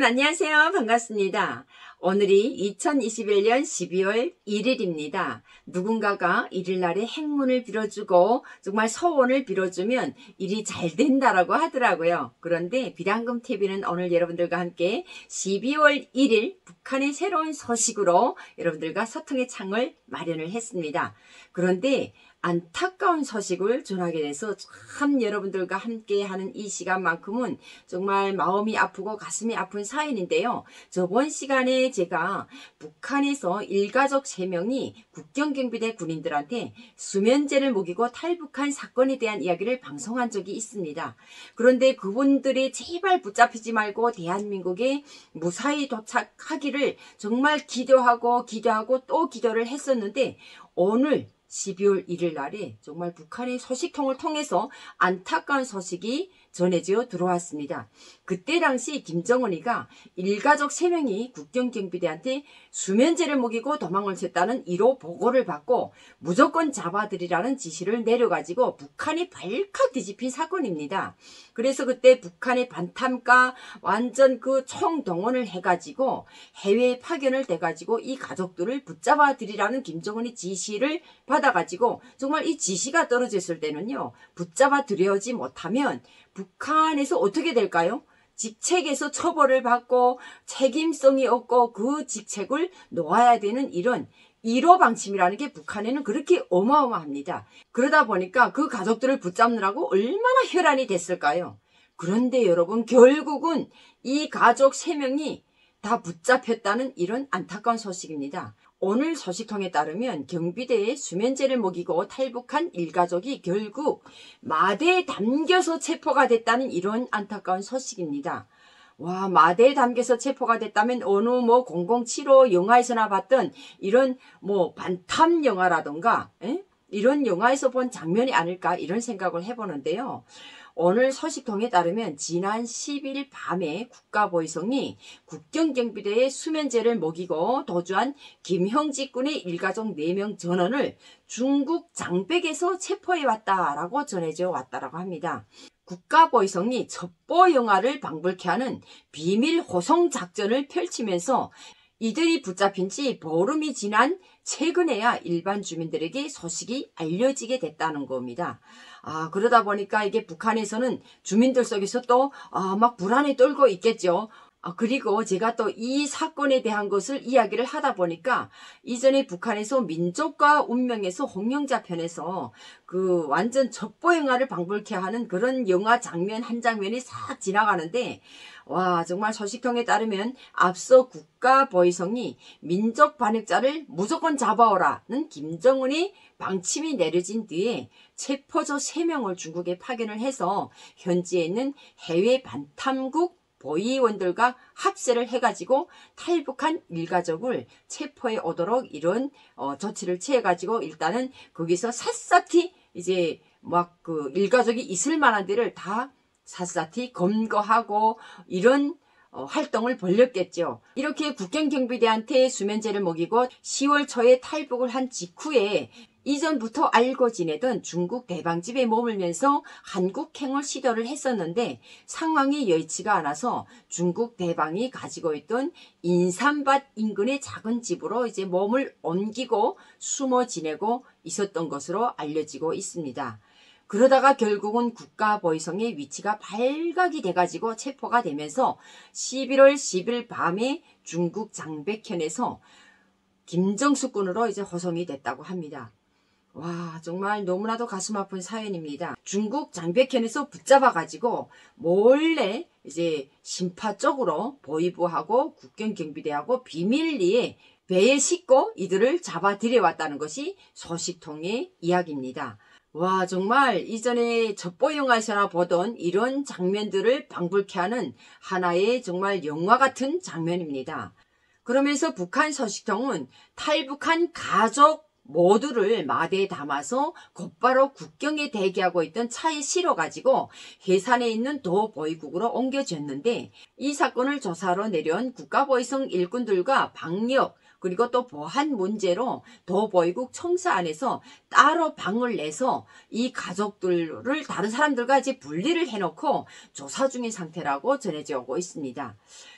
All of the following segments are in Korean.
안녕하세요. 반갑습니다. 오늘이 2021년 12월 1일입니다. 누군가가 일일날에 행운을 빌어주고 정말 소원을 빌어주면 일이 잘 된다라고 하더라고요. 그런데 비단금TV는 오늘 여러분들과 함께 12월 1일 북한의 새로운 소식으로 여러분들과 소통의 창을 마련을 했습니다. 그런데 안타까운 소식을 전하게 돼서 참 여러분들과 함께 하는 이 시간만큼은 정말 마음이 아프고 가슴이 아픈 사연인데요. 저번 시간에 제가 북한에서 일가족 3명이 국경경비대 군인들한테 수면제를 먹이고 탈북한 사건에 대한 이야기를 방송한 적이 있습니다. 그런데 그분들이 제발 붙잡히지 말고 대한민국에 무사히 도착하기를 정말 기도하고 또 기도를 했었는데 오늘 12월 1일 날에 정말 북한의 소식통을 통해서 안타까운 소식이 전해져 들어왔습니다. 그때 당시 김정은이가 일가족 3명이 국경경비대한테 수면제를 먹이고 도망을 쳤다는 1호 보고를 받고 무조건 잡아들이라는 지시를 내려가지고 북한이 발칵 뒤집힌 사건입니다. 그래서 그때 북한의 반탐과 완전 그 총동원을 해가지고 해외에 파견을 돼가지고 이 가족들을 붙잡아들이라는 김정은이 지시를 받아가지고 정말 이 지시가 떨어졌을 때는요, 붙잡아들여지 못하면 북한에서 어떻게 될까요? 직책에서 처벌을 받고 책임성이 없고 그 직책을 놓아야 되는 이런 1호 방침이라는 게 북한에는 그렇게 어마어마합니다. 그러다 보니까 그 가족들을 붙잡느라고 얼마나 혈안이 됐을까요? 그런데 여러분, 결국은 이 가족 3명이 다 붙잡혔다는 이런 안타까운 소식입니다. 오늘 소식통에 따르면 경비대에 수면제를 먹이고 탈북한 일가족이 결국 마대에 담겨서 체포가 됐다는 이런 안타까운 소식입니다. 와, 마대에 담겨서 체포가 됐다면 어느 0075 영화에서나 봤던 이런 반탐 영화라던가 이런 영화에서 본 장면이 아닐까 이런 생각을 해보는데요. 오늘 소식통에 따르면 지난 10일 밤에 국가보위성이 국경경비대에 수면제를 먹이고 도주한 김형직 군의 일가족 4명 전원을 중국 장백에서 체포해왔다라고 전해져 왔다라고 합니다. 국가보위성이 첩보 영화를 방불케 하는 비밀 호송 작전을 펼치면서 이들이 붙잡힌 지 보름이 지난 최근에야 일반 주민들에게 소식이 알려지게 됐다는 겁니다. 그러다 보니까 이게 북한에서는 주민들 속에서 또 막 불안에 떨고 있겠죠. 그리고 제가 또 이 사건에 대한 것을 이야기를 하다 보니까 이전에 북한에서 민족과 운명에서 홍영자 편에서 그 완전 첩보 영화를 방불케 하는 그런 영화 장면 한 장면이 싹 지나가는데, 와, 정말 소식통에 따르면 앞서 국가보위성이 민족 반역자를 무조건 잡아오라는 김정은이 방침이 내려진 뒤에 체포조 3명을 중국에 파견을 해서 현지에 있는 해외 반탐국 보위원들과 합세를 해가지고 탈북한 일가족을 체포해 오도록 이런 조치를 취해가지고 일단은 거기서 샅샅이 이제 막 그 일가족이 있을 만한 데를 다 샅샅이 검거하고 이런 활동을 벌였겠죠. 이렇게 국경경비대한테 수면제를 먹이고 10월 초에 탈북을 한 직후에 이전부터 알고 지내던 중국 대방집에 머물면서 한국행을 시도를 했었는데 상황이 여의치가 않아서 중국 대방이 가지고 있던 인삼밭 인근의 작은 집으로 이제 몸을 옮기고 숨어 지내고 있었던 것으로 알려지고 있습니다. 그러다가 결국은 국가보위성의 위치가 발각이 돼가지고 체포가 되면서 11월 10일 밤에 중국 장백현에서 김정숙 군으로 이제 호송이 됐다고 합니다. 와, 정말 너무나도 가슴 아픈 사연입니다. 중국 장백현에서 붙잡아가지고 몰래 이제 신파 쪽으로 보위부하고 국경경비대하고 비밀리에 배에 싣고 이들을 잡아 들여왔다는 것이 소식통의 이야기입니다. 와, 정말 이전에 첩보 영화에서나 보던 이런 장면들을 방불케 하는 하나의 정말 영화 같은 장면입니다. 그러면서 북한 소식통은 탈북한 가족 모두를 마대에 담아서 곧바로 국경에 대기하고 있던 차에 실어가지고 해산에 있는 도보위국으로 옮겨졌는데, 이 사건을 조사하러 내려온 국가보위성 일꾼들과 방역 그리고 또 보안 문제로 도보위국 청사 안에서 따로 방을 내서 이 가족들을 다른 사람들과 이제 분리를 해놓고 조사 중인 상태라고 전해져 오고 있습니다.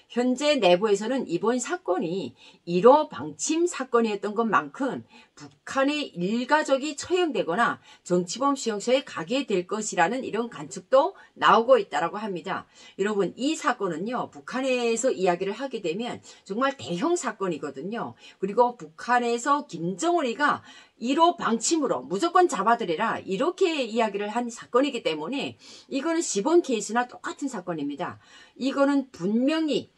현재 내부에서는 이번 사건이 1호 방침 사건이었던 것만큼 북한의 일가족이 처형되거나 정치범 수용소에 가게 될 것이라는 이런 관측도 나오고 있다고 합니다. 여러분, 이 사건은요, 북한에서 이야기를 하게 되면 정말 대형 사건이거든요. 그리고 북한에서 김정은이가 1호 방침으로 무조건 잡아들여라 이렇게 이야기를 한 사건이기 때문에 이거는 시범 케이스나 똑같은 사건입니다. 이거는 분명히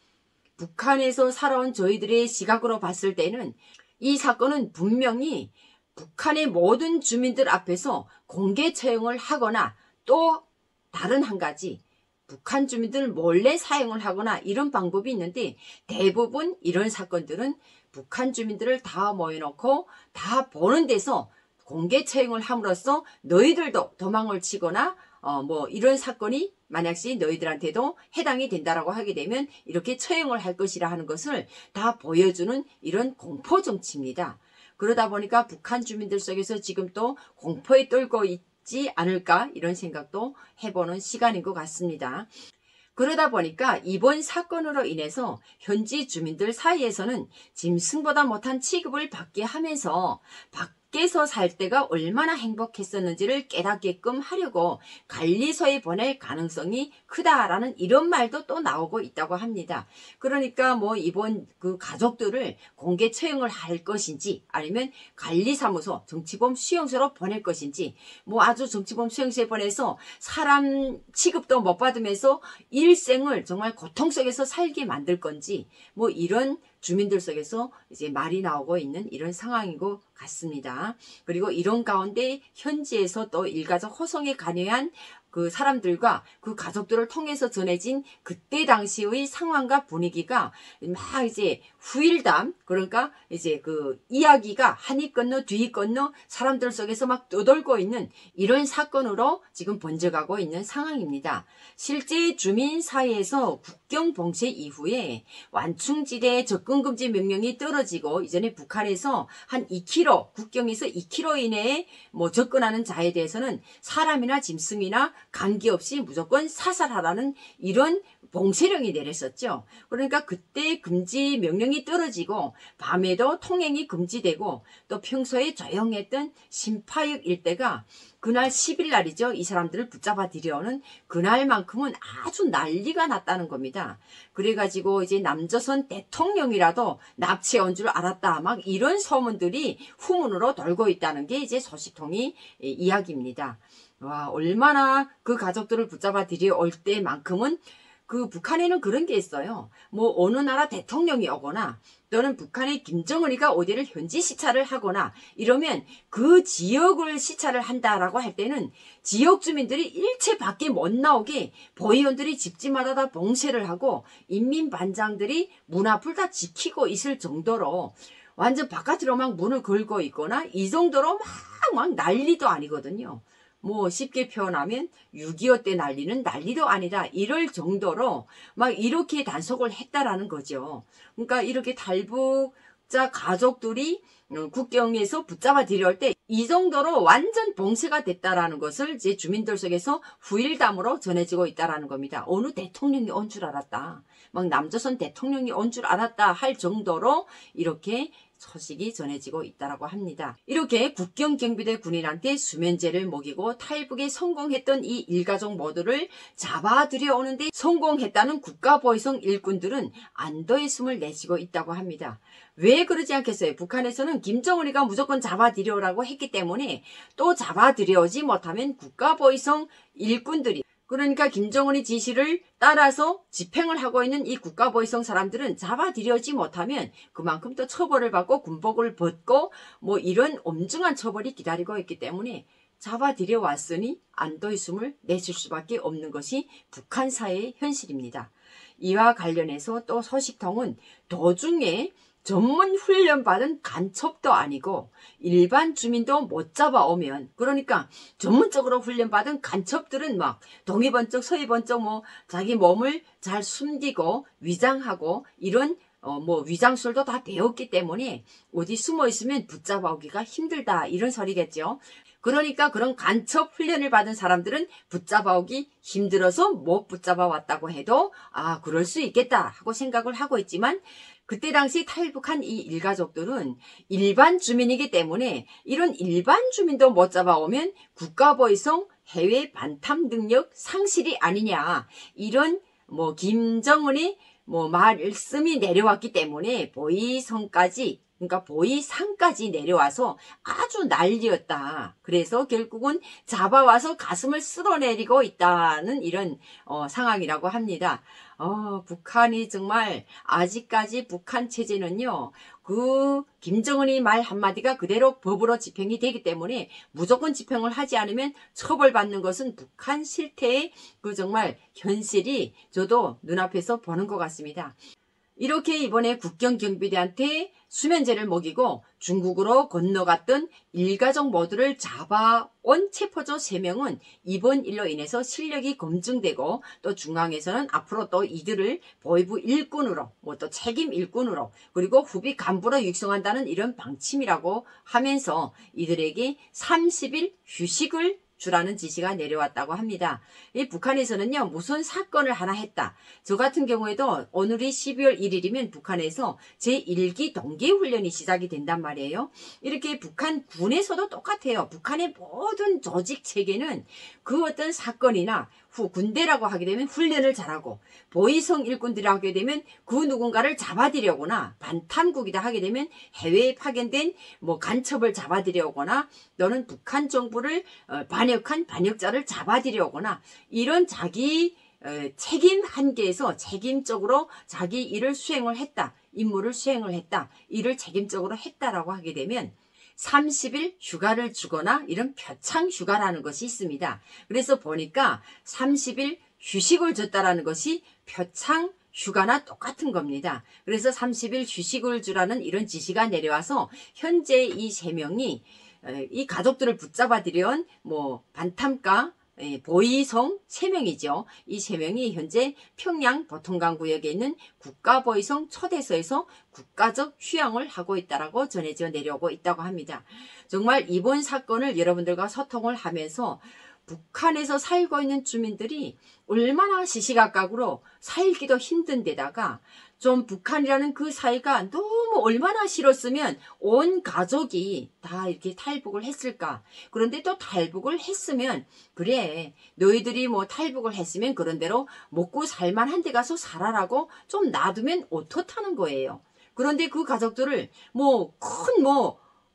북한에서 살아온 저희들의 시각으로 봤을 때는 이 사건은 분명히 북한의 모든 주민들 앞에서 공개 처형을 하거나 또 다른 한 가지 북한 주민들 몰래 사형을 하거나 이런 방법이 있는데 대부분 이런 사건들은 북한 주민들을 다 모여놓고 다 보는 데서 공개 처형을 함으로써 너희들도 도망을 치거나 뭐 이런 사건이 만약시 너희들한테도 해당이 된다라고 하게 되면 이렇게 처형을 할 것이라 하는 것을 다 보여주는 이런 공포 정치입니다. 그러다 보니까 북한 주민들 속에서 지금 또 공포에 떨고 있지 않을까 이런 생각도 해보는 시간인 것 같습니다. 그러다 보니까 이번 사건으로 인해서 현지 주민들 사이에서는 짐승보다 못한 취급을 받게 하면서 밖에서 살 때가 얼마나 행복했었는지를 깨닫게끔 하려고 관리소에 보낼 가능성이 크다라는 이런 말도 또 나오고 있다고 합니다. 그러니까 뭐 이번 그 가족들을 공개 처형을 할 것인지 아니면 관리사무소 정치범 수용소로 보낼 것인지 뭐 아주 정치범 수용소에 보내서 사람 취급도 못 받으면서 일생을 정말 고통 속에서 살게 만들 건지 뭐 이런 주민들 속에서 이제 말이 나오고 있는 이런 상황인 것 같습니다. 그리고 이런 가운데 현지에서 또 일가족 호송에 관여한 그 사람들과 그 가족들을 통해서 전해진 그때 당시의 상황과 분위기가 막 이제 후일담 그러니까 이제 그 이야기가 한이 건너 뒤이 건너 사람들 속에서 막 떠돌고 있는 이런 사건으로 지금 번져가고 있는 상황입니다. 실제 주민 사이에서 국경 봉쇄 이후에 완충지대 접근금지 명령이 떨어지고 이전에 북한에서 한 2km 국경에서 2km 이내에 뭐 접근하는 자에 대해서는 사람이나 짐승이나 관계없이 무조건 사살하라는 이런 봉쇄령이 내렸었죠. 그러니까 그때 금지 명령이 떨어지고 밤에도 통행이 금지되고 또 평소에 조용했던 신파역 일대가 그날 10일 날이죠. 이 사람들을 붙잡아 들여오는 그날만큼은 아주 난리가 났다는 겁니다. 그래가지고 이제 남조선 대통령이라도 납치해 온 줄 알았다. 막 이런 소문들이 후문으로 돌고 있다는 게 이제 소식통이 이야기입니다. 와, 얼마나 그 가족들을 붙잡아 들여올 때만큼은 그 북한에는 그런 게 있어요. 뭐 어느 나라 대통령이 오거나 또는 북한의 김정은이가 어디를 현지 시찰을 하거나 이러면 그 지역을 시찰을 한다라고 할 때는 지역 주민들이 일체 밖에 못 나오게 보위원들이 집집마다 다 봉쇄를 하고 인민반장들이 문 앞을 다 지키고 있을 정도로 완전 바깥으로 막 문을 걸고 있거나 이 정도로 막 난리도 아니거든요. 뭐 쉽게 표현하면 6.25 때 난리는 난리도 아니다 이럴 정도로 막 이렇게 단속을 했다라는 거죠. 그러니까 이렇게 탈북자 가족들이 국경에서 붙잡아 들여올 때 이 정도로 완전 봉쇄가 됐다라는 것을 이제 주민들 속에서 후일담으로 전해지고 있다라는 겁니다. 어느 대통령이 온 줄 알았다. 막 남조선 대통령이 온 줄 알았다 할 정도로 이렇게 소식이 전해지고 있다고 합니다. 이렇게 국경경비대 군인한테 수면제를 먹이고 탈북에 성공했던 이 일가족 모두를 잡아 들여오는데 성공했다는 국가보위성 일꾼들은 안도의 숨을 내쉬고 있다고 합니다. 왜 그러지 않겠어요? 북한에서는 김정은이가 무조건 잡아 들여오라고 했기 때문에 또 잡아 들여오지 못하면 국가보위성 일꾼들이 그러니까 김정은의 지시를 따라서 집행을 하고 있는 이 국가보위성 사람들은 잡아들여지 못하면 그만큼 또 처벌을 받고 군복을 벗고 뭐 이런 엄중한 처벌이 기다리고 있기 때문에 잡아들여왔으니 안도의 숨을 내쉴 수밖에 없는 것이 북한 사회의 현실입니다. 이와 관련해서 또 소식통은 도중에 전문 훈련받은 간첩도 아니고 일반 주민도 못 잡아오면 그러니까 전문적으로 훈련받은 간첩들은 막 동이번쩍 서이번쩍 뭐 자기 몸을 잘 숨기고 위장하고 이런 뭐 위장술도 다 배웠기 때문에 어디 숨어 있으면 붙잡아오기가 힘들다 이런 소리겠죠. 그러니까 그런 간첩 훈련을 받은 사람들은 붙잡아오기 힘들어서 못 붙잡아 왔다고 해도 아, 그럴 수 있겠다 하고 생각을 하고 있지만 그때 당시 탈북한 이 일가족들은 일반 주민이기 때문에 이런 일반 주민도 못 잡아오면 국가보위성 해외 반탐 능력 상실이 아니냐, 이런 뭐 김정은이 뭐 말씀이 내려왔기 때문에 보위성까지, 그러니까 보위상까지 내려와서 아주 난리였다. 그래서 결국은 잡아와서 가슴을 쓸어내리고 있다는 이런 상황이라고 합니다. 북한이 정말 아직까지 북한 체제는요, 그 김정은이 말 한마디가 그대로 법으로 집행이 되기 때문에 무조건 집행을 하지 않으면 처벌받는 것은 북한 실태의 그 정말 현실이 저도 눈앞에서 보는 것 같습니다. 이렇게 이번에 국경경비대한테 수면제를 먹이고 중국으로 건너갔던 일가족 모두를 잡아온 체포조 3명은 이번 일로 인해서 실력이 검증되고 또 중앙에서는 앞으로 또 이들을 보위부 일꾼으로 뭐 또 책임 일꾼으로 그리고 후비 간부로 육성한다는 이런 방침이라고 하면서 이들에게 30일 휴식을 주라는 지시가 내려왔다고 합니다. 이 북한에서는요, 무슨 사건을 하나 했다. 저 같은 경우에도 오늘이 12월 1일이면 북한에서 제1기 동계훈련이 시작이 된단 말이에요. 이렇게 북한 군에서도 똑같아요. 북한의 모든 조직 체계는 그 어떤 사건이나 군대라고 하게 되면 훈련을 잘하고 보위성 일꾼들이라고 하게 되면 그 누군가를 잡아들여오거나 반탐국이다 하게 되면 해외에 파견된 뭐 간첩을 잡아들여오거나 또는 북한 정부를 반역한 반역자를 잡아들여오거나 이런 자기 책임 한계에서 책임적으로 자기 일을 수행을 했다. 임무를 수행을 했다. 일을 책임적으로 했다라고 하게 되면 30일 휴가를 주거나 이런 표창 휴가라는 것이 있습니다. 그래서 보니까 30일 휴식을 줬다라는 것이 표창 휴가나 똑같은 겁니다. 그래서 30일 휴식을 주라는 이런 지시가 내려와서 현재 이 3명이 이 가족들을 붙잡아 들여온 뭐 반탐가 보위성 3명이죠. 이 3명이 현재 평양 보통강 구역에 있는 국가보위성 초대소에서 국가적 휴양을 하고 있다라고 전해져 내려오고 있다고 합니다. 정말 이번 사건을 여러분들과 소통을 하면서 북한에서 살고 있는 주민들이 얼마나 시시각각으로 살기도 힘든 데다가 좀 북한이라는 그 사회가 너무 얼마나 싫었으면 온 가족이 다 이렇게 탈북을 했을까. 그런데 또 탈북을 했으면 그래 너희들이 뭐 탈북을 했으면 그런 대로 먹고 살만한 데 가서 살아라고 좀 놔두면 어떻다는 거예요. 그런데 그 가족들을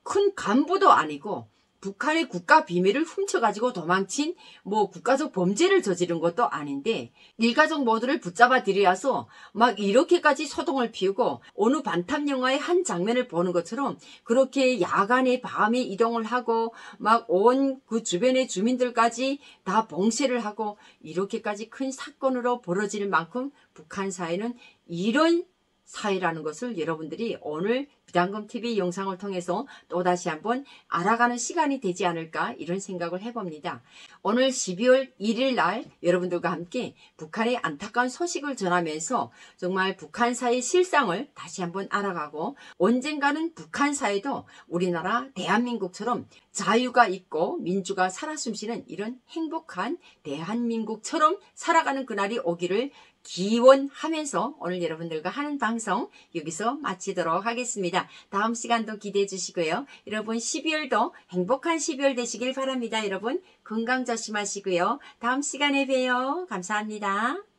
큰 간부도 아니고 북한의 국가 비밀을 훔쳐가지고 도망친 뭐 국가적 범죄를 저지른 것도 아닌데 일가족 모두를 붙잡아 들여와서 막 이렇게까지 소동을 피우고 어느 반탐 영화의 한 장면을 보는 것처럼 그렇게 야간에 밤에 이동을 하고 막 온 그 주변의 주민들까지 다 봉쇄를 하고 이렇게까지 큰 사건으로 벌어질 만큼 북한 사회는 이런 사회라는 것을 여러분들이 오늘 비단금TV 영상을 통해서 또다시 한번 알아가는 시간이 되지 않을까 이런 생각을 해봅니다. 오늘 12월 1일 날 여러분들과 함께 북한의 안타까운 소식을 전하면서 정말 북한 사회의 실상을 다시 한번 알아가고 언젠가는 북한 사회도 우리나라 대한민국처럼 자유가 있고 민주가 살아 숨쉬는 이런 행복한 대한민국처럼 살아가는 그날이 오기를 기원하면서 오늘 여러분들과 하는 방송 여기서 마치도록 하겠습니다. 다음 시간도 기대해 주시고요. 여러분 12월도 행복한 12월 되시길 바랍니다. 여러분 건강 조심하시고요. 다음 시간에 봬요. 감사합니다.